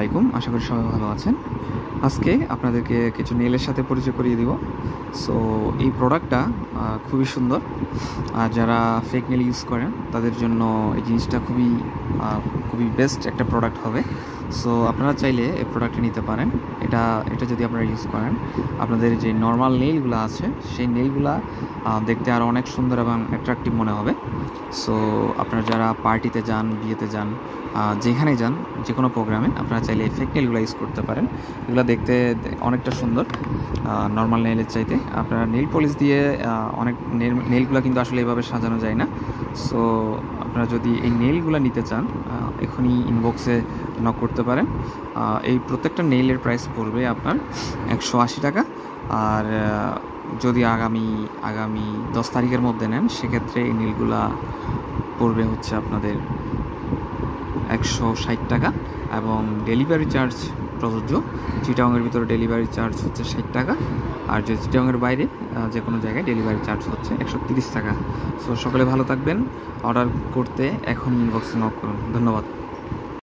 আলাইকুম, আশা করি সবাই ভালো আছেন। আজকে আপনাদেরকে কিছু নেইলের সাথে পরিচয় করিয়ে দিব। সো এই প্রোডাক্টটা খুবই সুন্দর, আর যারা ফেক নেল ইউজ করেন তাদের জন্য এই জিনিসটা খুবই বেস্ট একটা প্রোডাক্ট হবে। সো আপনারা চাইলে এই প্রোডাক্টটা নিতে পারেন। এটা যদি আপনারা ইউজ করেন, আপনাদের যে নর্মাল নেইলগুলো আছে সেই নেইলগুলা দেখতে আরও অনেক সুন্দর এবং অ্যাট্রাকটিভ মনে হবে। সো আপনারা যারা পার্টিতে যান, বিয়েতে যান, যেখানে যান, যে কোনো প্রোগ্রামে আপনারা চাইলে ফেক নেইলগুলো ইউজ করতে পারেন। এগুলো দেখতে অনেকটা সুন্দর নর্মাল নেইলের চাইতে। আপনারা নেইল পলিশ দিয়ে অনেক নেইলগুলো কিন্তু আসলে এভাবে সাজানো যায় না। সো আপনারা যদি এই নেইলগুলো নিতে চান, এখনই ইনবক্সে নক করতে পারেন। এই প্রত্যেকটা নেইলের প্রাইস পড়বে আপনার 180 টাকা। আর যদি আগামী 10 তারিখের মধ্যে নেন, সেক্ষেত্রে এই নেইলগুলা পড়বে হচ্ছে আপনাদের 160 টাকা, এবং ডেলিভারি চার্জ প্রযোজ্য। চিটাগংয়ের ভিতরে ডেলিভারি চার্জ হচ্ছে 60 টাকা, আর যদি চিটাগংয়ের বাইরে যে কোনো জায়গায় ডেলিভারি চার্জ হচ্ছে 130 টাকা। সো সকলে ভালো থাকবেন। অর্ডার করতে এখন ইনবক্সে নক করুন। ধন্যবাদ।